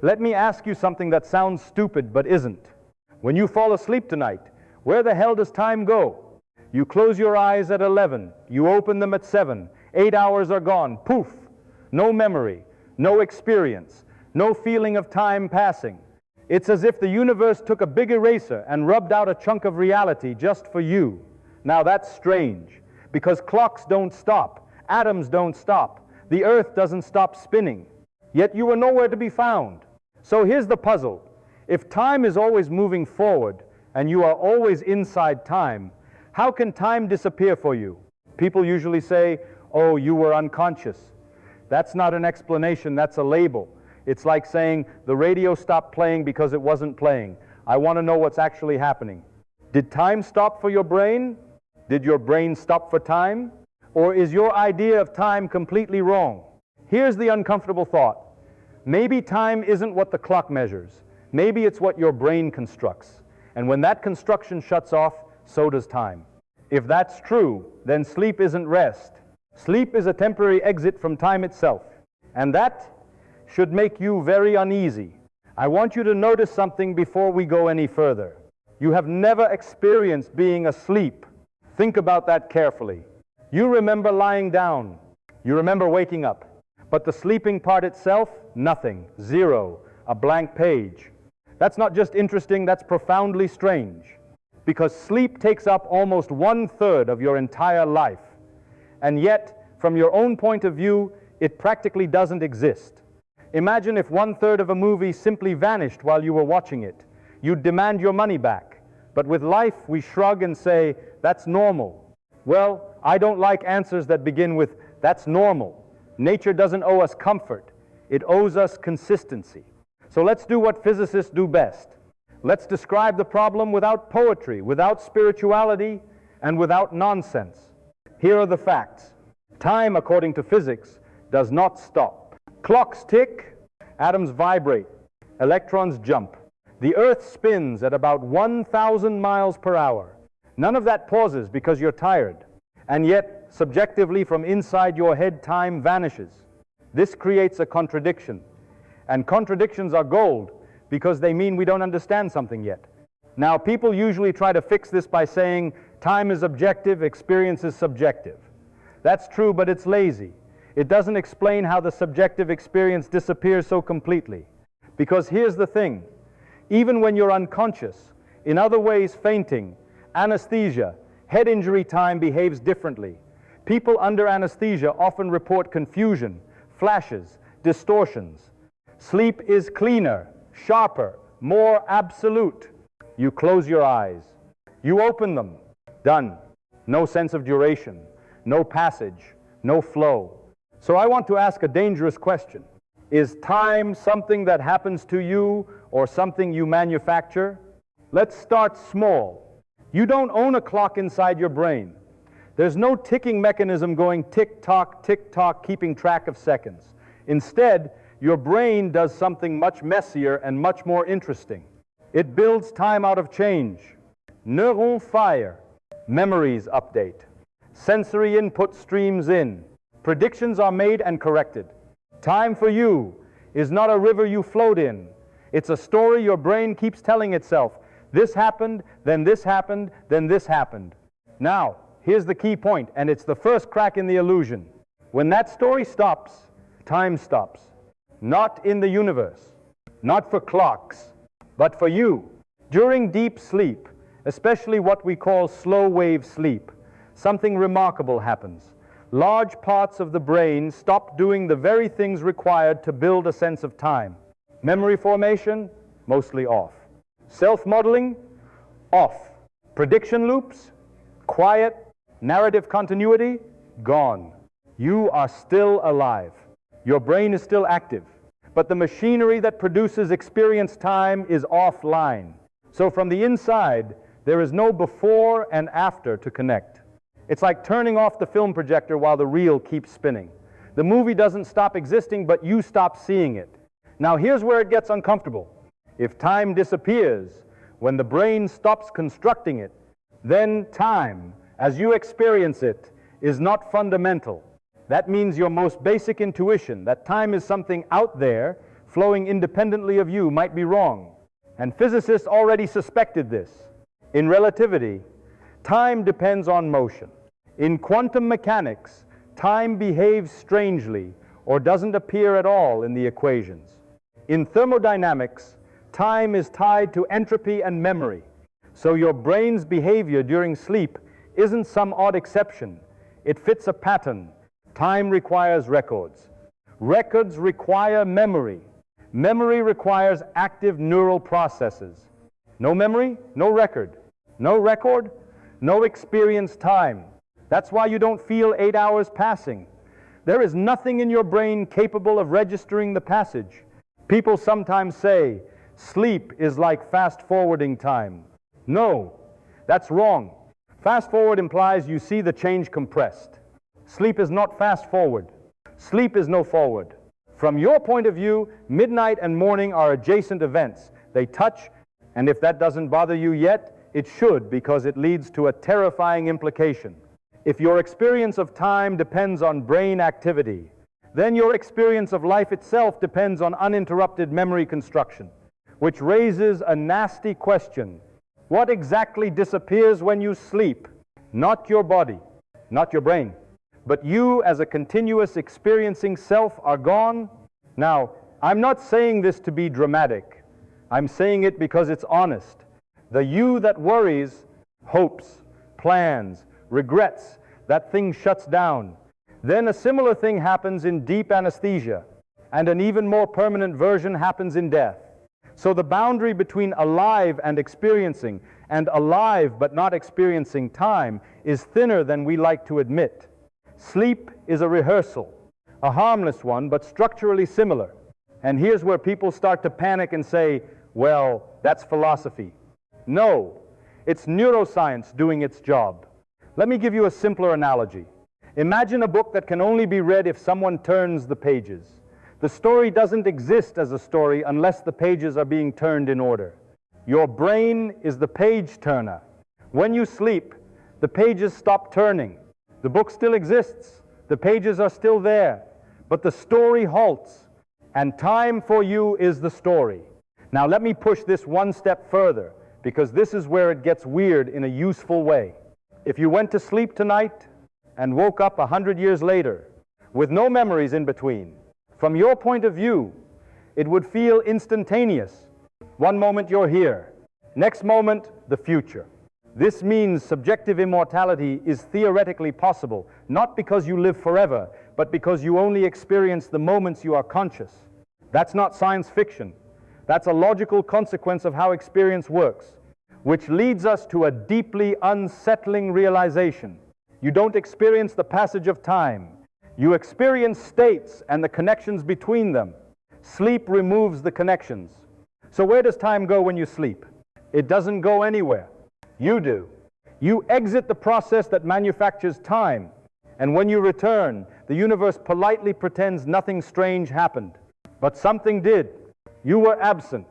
Let me ask you something that sounds stupid but isn't. When you fall asleep tonight, where the hell does time go? You close your eyes at 11, you open them at 7, 8 hours are gone, poof! No memory, no experience, no feeling of time passing. It's as if the universe took a big eraser and rubbed out a chunk of reality just for you. Now that's strange, because clocks don't stop, atoms don't stop, the earth doesn't stop spinning, yet you are nowhere to be found. So here's the puzzle. If time is always moving forward, and you are always inside time, how can time disappear for you? People usually say, oh, you were unconscious. That's not an explanation, that's a label. It's like saying, the radio stopped playing because it wasn't playing. I want to know what's actually happening. Did time stop for your brain? Did your brain stop for time? Or is your idea of time completely wrong? Here's the uncomfortable thought. Maybe time isn't what the clock measures. Maybe it's what your brain constructs. And when that construction shuts off, so does time. If that's true, then sleep isn't rest. Sleep is a temporary exit from time itself. And that should make you very uneasy. I want you to notice something before we go any further. You have never experienced being asleep. Think about that carefully. You remember lying down. You remember waking up. But the sleeping part itself, nothing, zero, a blank page. That's not just interesting, that's profoundly strange. Because sleep takes up almost 1/3 of your entire life. And yet, from your own point of view, it practically doesn't exist. Imagine if 1/3 of a movie simply vanished while you were watching it. You'd demand your money back. But with life, we shrug and say, that's normal. Well, I don't like answers that begin with, that's normal. Nature doesn't owe us comfort. It owes us consistency. So let's do what physicists do best. Let's describe the problem without poetry, without spirituality, and without nonsense. Here are the facts. Time, according to physics, does not stop. Clocks tick, atoms vibrate, electrons jump. The Earth spins at about 1,000 miles per hour. None of that pauses because you're tired. And yet, subjectively from inside your head, time vanishes. This creates a contradiction. And contradictions are gold because they mean we don't understand something yet. Now, people usually try to fix this by saying time is objective, experience is subjective. That's true, but it's lazy. It doesn't explain how the subjective experience disappears so completely. Because here's the thing. Even when you're unconscious, in other ways fainting, anesthesia, head injury time behaves differently. People under anesthesia often report confusion, flashes, distortions. Sleep is cleaner, sharper, more absolute. You close your eyes. You open them. Done. No sense of duration, no passage, no flow. So I want to ask a dangerous question. Is time something that happens to you or something you manufacture? Let's start small. You don't own a clock inside your brain. There's no ticking mechanism going tick-tock, keeping track of seconds. Instead, your brain does something much messier and much more interesting. It builds time out of change. Neurons fire. Memories update. Sensory input streams in. Predictions are made and corrected. Time for you is not a river you float in. It's a story your brain keeps telling itself. This happened, then this happened, then this happened. Now, here's the key point, and it's the first crack in the illusion. When that story stops, time stops. Not in the universe, not for clocks, but for you. During deep sleep, especially what we call slow-wave sleep, something remarkable happens. Large parts of the brain stop doing the very things required to build a sense of time. Memory formation, mostly off. Self-modeling, off. Prediction loops, quiet. Narrative continuity, gone. You are still alive. Your brain is still active. But the machinery that produces experience time is offline. So from the inside, there is no before and after to connect. It's like turning off the film projector while the reel keeps spinning. The movie doesn't stop existing, but you stop seeing it. Now here's where it gets uncomfortable. If time disappears, when the brain stops constructing it, then time, as you experience it, is not fundamental. That means your most basic intuition, that time is something out there, flowing independently of you might be wrong. And physicists already suspected this. In relativity, time depends on motion. In quantum mechanics, time behaves strangely or doesn't appear at all in the equations. In thermodynamics, time is tied to entropy and memory. So your brain's behavior during sleep isn't some odd exception. It fits a pattern. Time requires records. Records require memory. Memory requires active neural processes. No memory, no record. No record, no experience time. That's why you don't feel 8 hours passing. There is nothing in your brain capable of registering the passage. People sometimes say, sleep is like fast-forwarding time. No, that's wrong. Fast-forward implies you see the change compressed. Sleep is not fast-forward. Sleep is no forward. From your point of view, midnight and morning are adjacent events. They touch, and if that doesn't bother you yet, it should, because it leads to a terrifying implication. If your experience of time depends on brain activity, then your experience of life itself depends on uninterrupted memory construction, which raises a nasty question. What exactly disappears when you sleep? Not your body, not your brain, but you as a continuous experiencing self are gone. Now, I'm not saying this to be dramatic. I'm saying it because it's honest. The you that worries, hopes, plans, regrets, that thing shuts down. Then a similar thing happens in deep anesthesia, and an even more permanent version happens in death. So the boundary between alive and experiencing, and alive but not experiencing time, is thinner than we like to admit. Sleep is a rehearsal, a harmless one, but structurally similar. And here's where people start to panic and say, well, that's philosophy. No, it's neuroscience doing its job. Let me give you a simpler analogy. Imagine a book that can only be read if someone turns the pages. The story doesn't exist as a story unless the pages are being turned in order. Your brain is the page turner. When you sleep, the pages stop turning. The book still exists. The pages are still there. But the story halts, and time for you is the story. Now let me push this one step further, because this is where it gets weird in a useful way. If you went to sleep tonight and woke up 100 years later with no memories in between, from your point of view, it would feel instantaneous. One moment you're here, next moment the future. This means subjective immortality is theoretically possible, not because you live forever, but because you only experience the moments you are conscious. That's not science fiction. That's a logical consequence of how experience works, which leads us to a deeply unsettling realization. You don't experience the passage of time. You experience states and the connections between them. Sleep removes the connections. So where does time go when you sleep? It doesn't go anywhere. You do. You exit the process that manufactures time, and when you return, the universe politely pretends nothing strange happened. But something did. You were absent.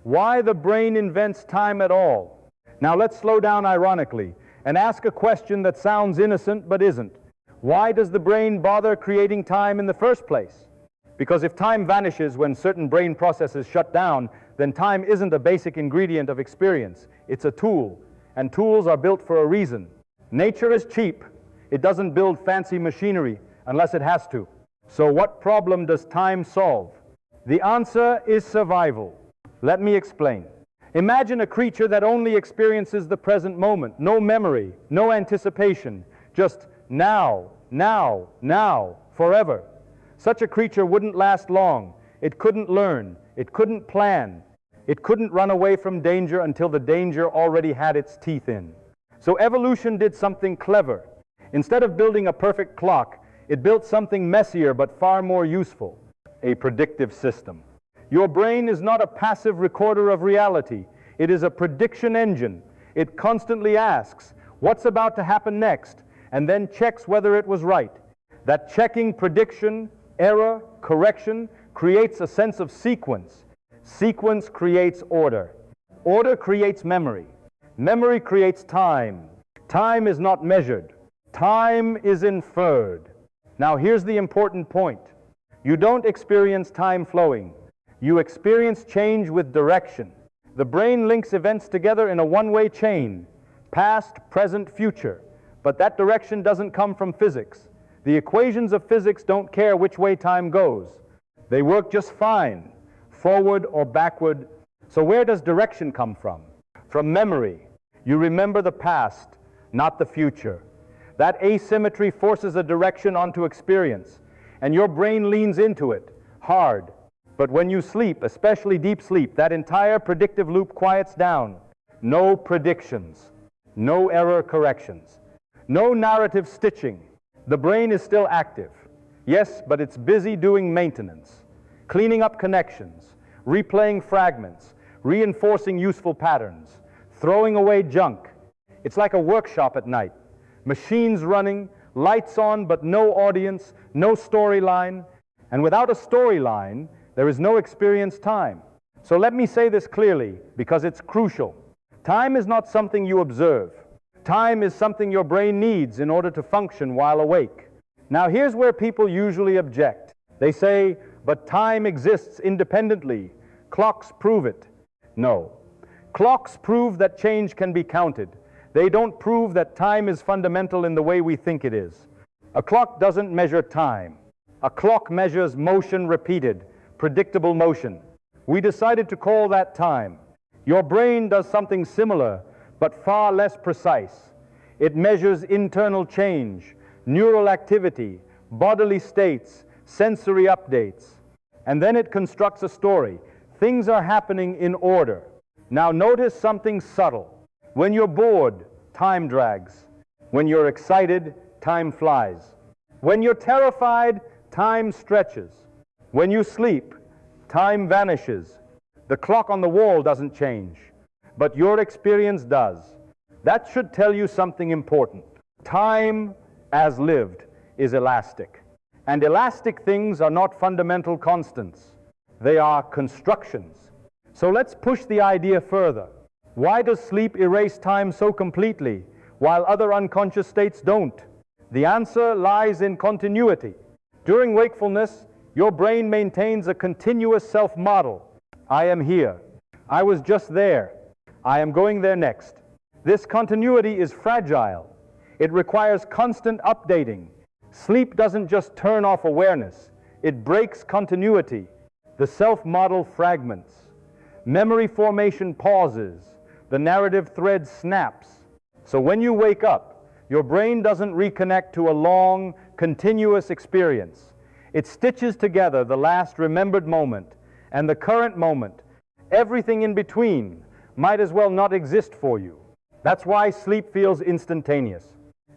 Why the brain invents time at all? Now let's slow down ironically and ask a question that sounds innocent but isn't. Why does the brain bother creating time in the first place? Because if time vanishes when certain brain processes shut down, then time isn't a basic ingredient of experience. It's a tool, and tools are built for a reason. Nature is cheap. It doesn't build fancy machinery unless it has to. So what problem does time solve? The answer is survival. Let me explain. Imagine a creature that only experiences the present moment, no memory, no anticipation, just now, now, now, forever. Such a creature wouldn't last long. It couldn't learn. It couldn't plan. It couldn't run away from danger until the danger already had its teeth in. So evolution did something clever. Instead of building a perfect clock, it built something messier but far more useful, a predictive system. Your brain is not a passive recorder of reality. It is a prediction engine. It constantly asks, what's about to happen next, and then checks whether it was right. That checking, prediction, error, correction creates a sense of sequence. Sequence creates order. Order creates memory. Memory creates time. Time is not measured. Time is inferred. Now here's the important point. You don't experience time flowing. You experience change with direction. The brain links events together in a one-way chain, past, present, future. But that direction doesn't come from physics. The equations of physics don't care which way time goes. They work just fine, forward or backward. So where does direction come from? From memory. You remember the past, not the future. That asymmetry forces a direction onto experience, and your brain leans into it, hard. But when you sleep, especially deep sleep, that entire predictive loop quiets down. No predictions, no error corrections, no narrative stitching. The brain is still active. Yes, but it's busy doing maintenance, cleaning up connections, replaying fragments, reinforcing useful patterns, throwing away junk. It's like a workshop at night. Machines running, lights on, but no audience, no storyline. And without a storyline, there is no experience time. So let me say this clearly, because it's crucial. Time is not something you observe. Time is something your brain needs in order to function while awake. Now here's where people usually object. They say, but time exists independently. Clocks prove it. No. Clocks prove that change can be counted. They don't prove that time is fundamental in the way we think it is. A clock doesn't measure time. A clock measures motion repeated, predictable motion. We decided to call that time. Your brain does something similar, but far less precise. It measures internal change, neural activity, bodily states, sensory updates. And then it constructs a story. Things are happening in order. Now notice something subtle. When you're bored, time drags. When you're excited, time flies. When you're terrified, time stretches. When you sleep, time vanishes. The clock on the wall doesn't change, but your experience does. That should tell you something important. Time, as lived, is elastic. And elastic things are not fundamental constants. They are constructions. So let's push the idea further. Why does sleep erase time so completely, while other unconscious states don't? The answer lies in continuity. During wakefulness, your brain maintains a continuous self-model. I am here. I was just there. I am going there next. This continuity is fragile. It requires constant updating. Sleep doesn't just turn off awareness. It breaks continuity. The self-model fragments. Memory formation pauses. The narrative thread snaps. So when you wake up, your brain doesn't reconnect to a long, continuous experience. It stitches together the last remembered moment and the current moment. Everything in between might as well not exist for you. That's why sleep feels instantaneous.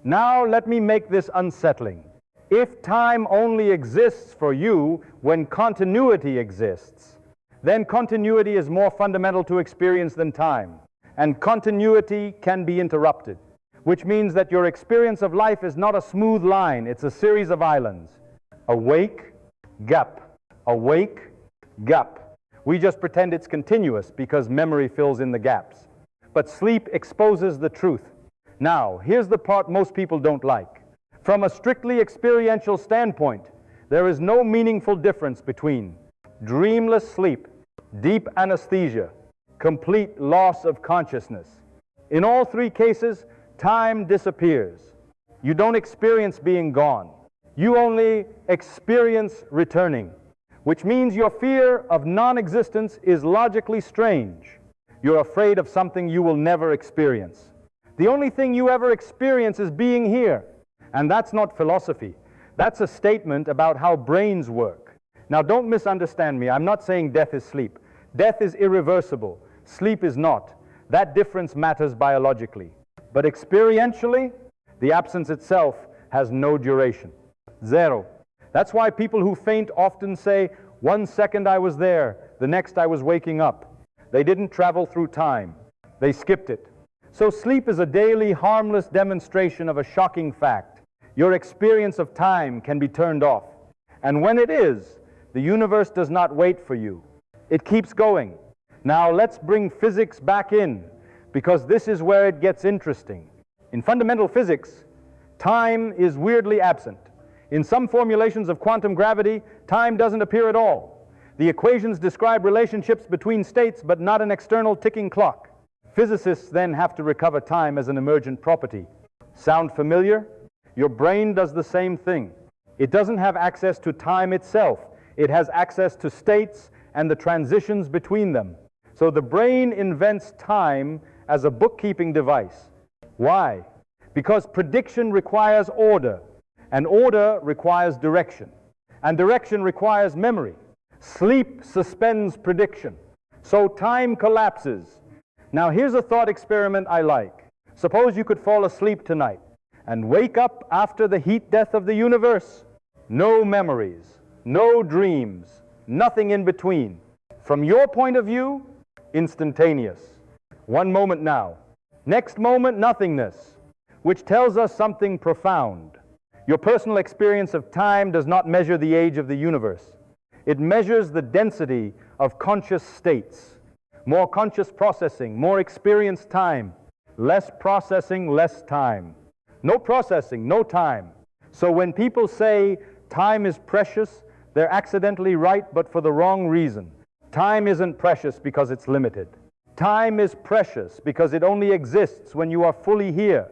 Now let me make this unsettling. If time only exists for you when continuity exists, then continuity is more fundamental to experience than time. And continuity can be interrupted, which means that your experience of life is not a smooth line, it's a series of islands. Awake, gap. Awake, gap. We just pretend it's continuous because memory fills in the gaps. But sleep exposes the truth. Now, here's the part most people don't like. From a strictly experiential standpoint, there is no meaningful difference between dreamless sleep, deep anesthesia, complete loss of consciousness. In all three cases, time disappears. You don't experience being gone. You only experience returning, which means your fear of non-existence is logically strange. You're afraid of something you will never experience. The only thing you ever experience is being here. And that's not philosophy. That's a statement about how brains work. Now don't misunderstand me. I'm not saying death is sleep. Death is irreversible. Sleep is not. That difference matters biologically. But experientially, the absence itself has no duration. Zero. That's why people who faint often say, 1 second I was there, the next I was waking up. They didn't travel through time. They skipped it. So sleep is a daily, harmless demonstration of a shocking fact. Your experience of time can be turned off. And when it is, the universe does not wait for you. It keeps going. Now let's bring physics back in, because this is where it gets interesting. In fundamental physics, time is weirdly absent. In some formulations of quantum gravity, time doesn't appear at all. The equations describe relationships between states, but not an external ticking clock. Physicists then have to recover time as an emergent property. Sound familiar? Your brain does the same thing. It doesn't have access to time itself. It has access to states and the transitions between them. So the brain invents time as a bookkeeping device. Why? Because prediction requires order, and order requires direction, and direction requires memory. Sleep suspends prediction, so time collapses. Now here's a thought experiment I like. Suppose you could fall asleep tonight and wake up after the heat death of the universe. No memories, no dreams, nothing in between. From your point of view, instantaneous. One moment now. Next moment, nothingness, which tells us something profound. Your personal experience of time does not measure the age of the universe. It measures the density of conscious states. More conscious processing, more experienced time. Less processing, less time. No processing, no time. So when people say time is precious, they're accidentally right, but for the wrong reason. Time isn't precious because it's limited. Time is precious because it only exists when you are fully here.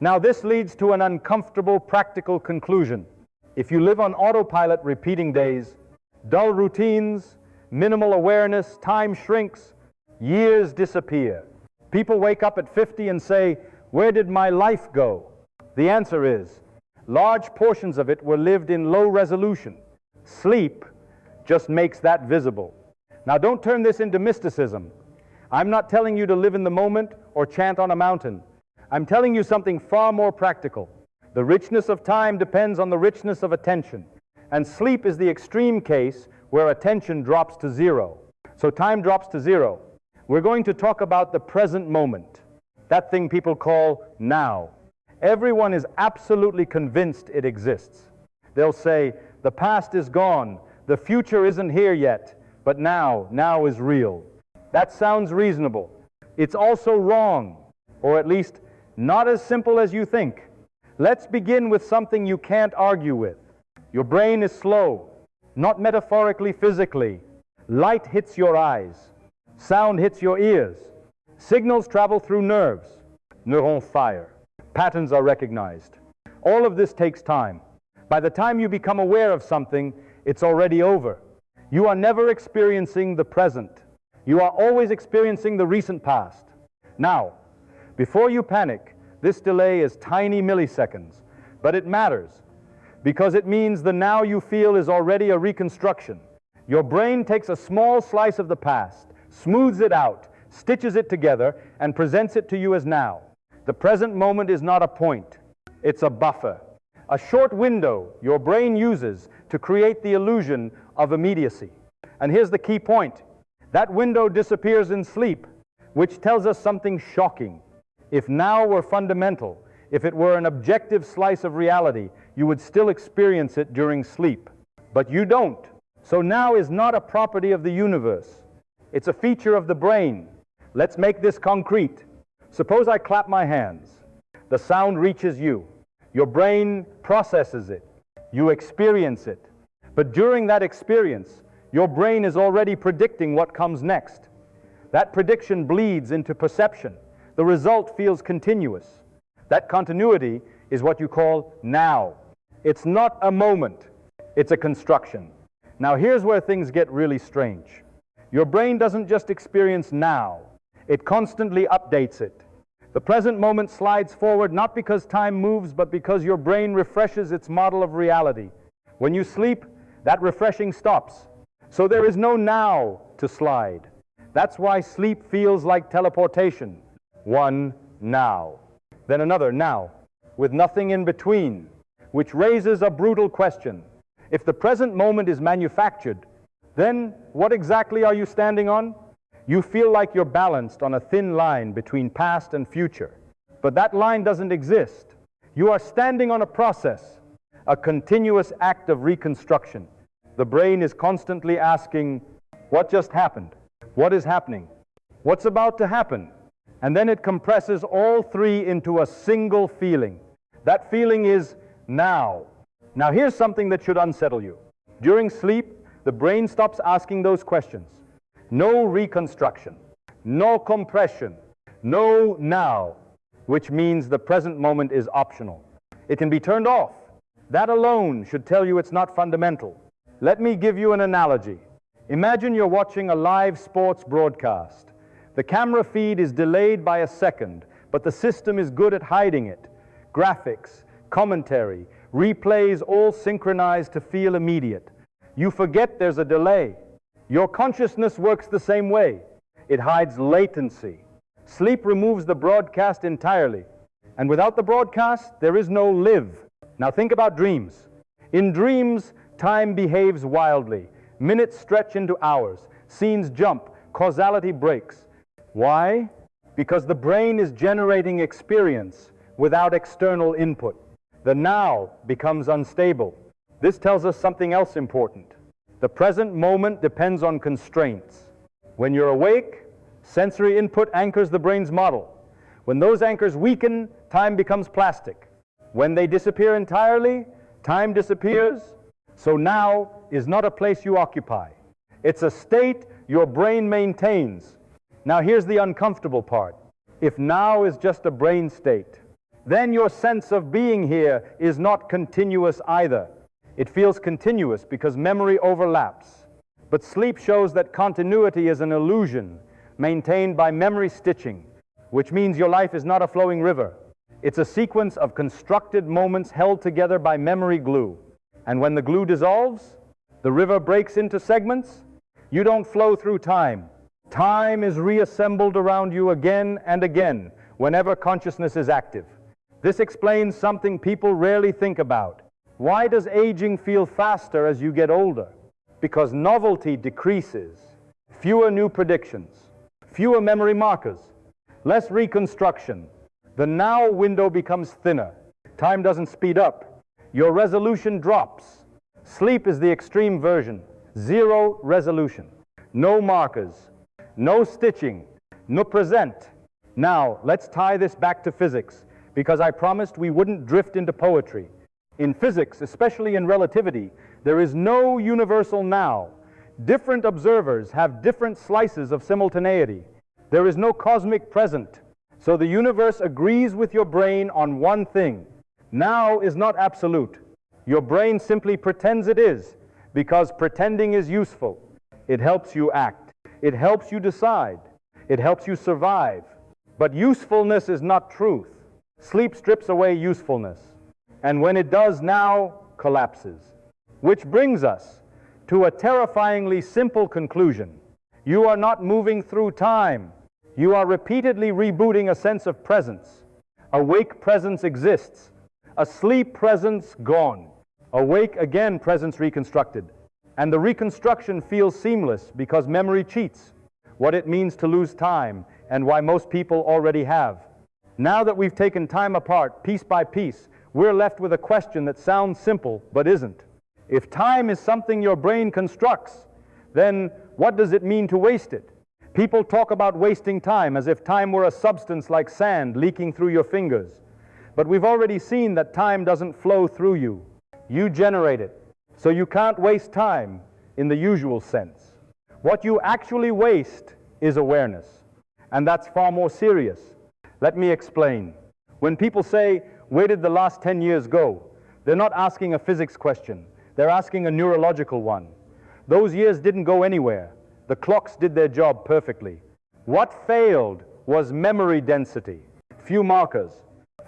Now this leads to an uncomfortable practical conclusion. If you live on autopilot repeating days, dull routines, minimal awareness, time shrinks, years disappear. People wake up at 50 and say, "Where did my life go?" The answer is, large portions of it were lived in low resolution. Sleep just makes that visible. Now don't turn this into mysticism. I'm not telling you to live in the moment or chant on a mountain. I'm telling you something far more practical. The richness of time depends on the richness of attention. And sleep is the extreme case where attention drops to zero. So time drops to zero. We're going to talk about the present moment, that thing people call now. Everyone is absolutely convinced it exists. They'll say, the past is gone, the future isn't here yet, but now is real. That sounds reasonable. It's also wrong, or at least not as simple as you think. Let's begin with something you can't argue with. Your brain is slow, not metaphorically, physically. Light hits your eyes. Sound hits your ears. Signals travel through nerves. Neurons fire. Patterns are recognized. All of this takes time. By the time you become aware of something, it's already over. You are never experiencing the present. You are always experiencing the recent past. Now, before you panic, this delay is tiny milliseconds, but it matters because it means the now you feel is already a reconstruction. Your brain takes a small slice of the past, smooths it out, stitches it together, and presents it to you as now. The present moment is not a point, it's a buffer, a short window your brain uses to create the illusion of immediacy. And here's the key point. That window disappears in sleep, which tells us something shocking. If now were fundamental, if it were an objective slice of reality, you would still experience it during sleep. But you don't. So now is not a property of the universe. It's a feature of the brain. Let's make this concrete. Suppose I clap my hands. The sound reaches you. Your brain processes it. You experience it. But during that experience, your brain is already predicting what comes next. That prediction bleeds into perception. The result feels continuous. That continuity is what you call now. It's not a moment. It's a construction. Now here's where things get really strange. Your brain doesn't just experience now. It constantly updates it. The present moment slides forward not because time moves, but because your brain refreshes its model of reality. When you sleep, that refreshing stops. So there is no now to slide. That's why sleep feels like teleportation. One now, then another now, with nothing in between, which raises a brutal question. If the present moment is manufactured, then what exactly are you standing on? You feel like you're balanced on a thin line between past and future. But that line doesn't exist. You are standing on a process, a continuous act of reconstruction. The brain is constantly asking, what just happened? What is happening? What's about to happen? And then it compresses all three into a single feeling. That feeling is now. Now here's something that should unsettle you. During sleep, the brain stops asking those questions. No reconstruction, no compression, no now, which means the present moment is optional. It can be turned off. That alone should tell you it's not fundamental. Let me give you an analogy. Imagine you're watching a live sports broadcast. The camera feed is delayed by a second, but the system is good at hiding it. Graphics, commentary, replays all synchronized to feel immediate. You forget there's a delay. Your consciousness works the same way. It hides latency. Sleep removes the broadcast entirely. And without the broadcast, there is no live. Now think about dreams. In dreams, time behaves wildly. Minutes stretch into hours. Scenes jump. Causality breaks. Why? Because the brain is generating experience without external input. The now becomes unstable. This tells us something else important. The present moment depends on constraints. When you're awake, sensory input anchors the brain's model. When those anchors weaken, time becomes plastic. When they disappear entirely, time disappears. So now is not a place you occupy. It's a state your brain maintains. Now here's the uncomfortable part. If now is just a brain state, then your sense of being here is not continuous either. It feels continuous because memory overlaps. But sleep shows that continuity is an illusion maintained by memory stitching, which means your life is not a flowing river. It's a sequence of constructed moments held together by memory glue. And when the glue dissolves, the river breaks into segments. You don't flow through time. Time is reassembled around you again and again whenever consciousness is active. This explains something people rarely think about. Why does aging feel faster as you get older? Because novelty decreases. Fewer new predictions. Fewer memory markers. Less reconstruction. The now window becomes thinner. Time doesn't speed up. Your resolution drops. Sleep is the extreme version. Zero resolution. No markers. No stitching. No present. Now, let's tie this back to physics, because I promised we wouldn't drift into poetry. In physics, especially in relativity, there is no universal now. Different observers have different slices of simultaneity. There is no cosmic present. So the universe agrees with your brain on one thing. Now is not absolute. Your brain simply pretends it is, because pretending is useful. It helps you act. It helps you decide. It helps you survive. But usefulness is not truth. Sleep strips away usefulness. And when it does, now collapses. Which brings us to a terrifyingly simple conclusion. You are not moving through time. You are repeatedly rebooting a sense of presence. Awake presence exists. Asleep presence gone. Awake again presence reconstructed. And the reconstruction feels seamless because memory cheats what it means to lose time and why most people already have. Now that we've taken time apart piece by piece, we're left with a question that sounds simple but isn't. If time is something your brain constructs, then what does it mean to waste it? People talk about wasting time as if time were a substance like sand leaking through your fingers. But we've already seen that time doesn't flow through you. You generate it. So you can't waste time in the usual sense. What you actually waste is awareness. And that's far more serious. Let me explain. When people say, where did the last 10 years go? They're not asking a physics question. They're asking a neurological one. Those years didn't go anywhere. The clocks did their job perfectly. What failed was memory density. Few markers,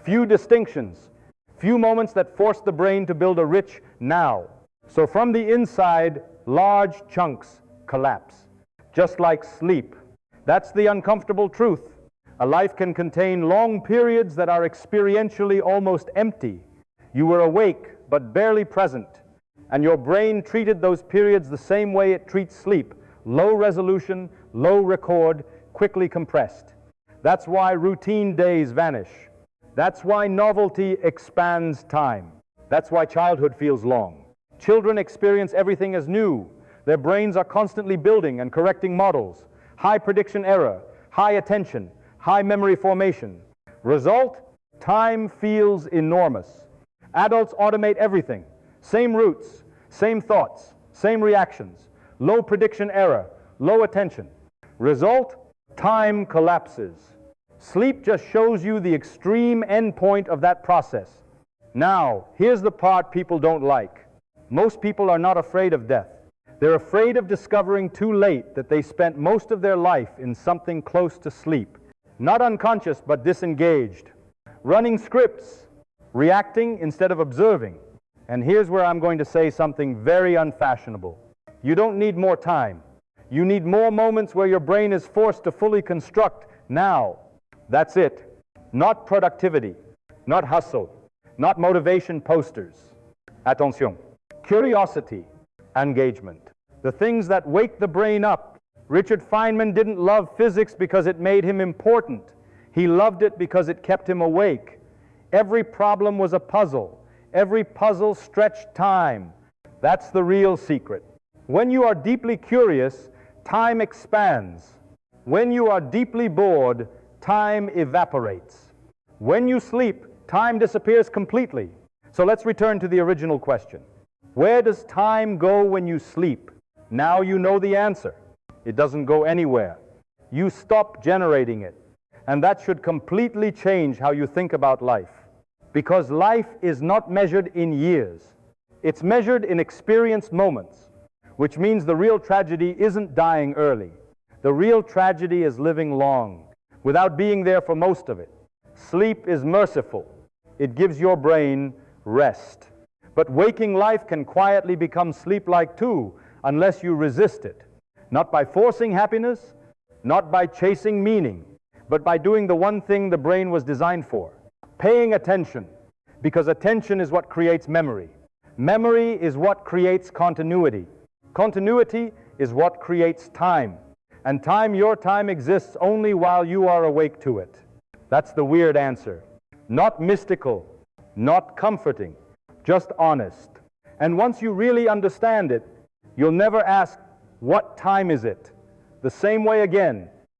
few distinctions, few moments that forced the brain to build a rich now. So from the inside, large chunks collapse. Just like sleep. That's the uncomfortable truth. A life can contain long periods that are experientially almost empty. You were awake, but barely present. And your brain treated those periods the same way it treats sleep. Low resolution, low record, quickly compressed. That's why routine days vanish. That's why novelty expands time. That's why childhood feels long. Children experience everything as new. Their brains are constantly building and correcting models. High prediction error, high attention, high memory formation. Result? Time feels enormous. Adults automate everything. Same routes, same thoughts, Same reactions. Low prediction error, low attention. Result, time collapses. Sleep just shows you the extreme endpoint of that process. Now, here's the part people don't like. Most people are not afraid of death. They're afraid of discovering too late that they spent most of their life in something close to sleep. Not unconscious, but disengaged. Running scripts, reacting instead of observing. And here's where I'm going to say something very unfashionable. You don't need more time. You need more moments where your brain is forced to fully construct now. That's it. Not productivity, not hustle, not motivation posters. Attention. Curiosity, engagement. The things that wake the brain up. Richard Feynman didn't love physics because it made him important. He loved it because it kept him awake. Every problem was a puzzle. Every puzzle stretched time. That's the real secret. When you are deeply curious, time expands. When you are deeply bored, time evaporates. When you sleep, time disappears completely. So let's return to the original question. Where does time go when you sleep? Now you know the answer. It doesn't go anywhere. You stop generating it. And that should completely change how you think about life. Because life is not measured in years. It's measured in experienced moments, which means the real tragedy isn't dying early. The real tragedy is living long, without being there for most of it. Sleep is merciful. It gives your brain rest. But waking life can quietly become sleep-like too, unless you resist it. Not by forcing happiness, not by chasing meaning, but by doing the one thing the brain was designed for. Paying attention, because attention is what creates memory. Memory is what creates continuity. Continuity is what creates time. And time, your time, exists only while you are awake to it. That's the weird answer. Not mystical, not comforting, just honest. And once you really understand it, you'll never ask, what time is it? The same way again,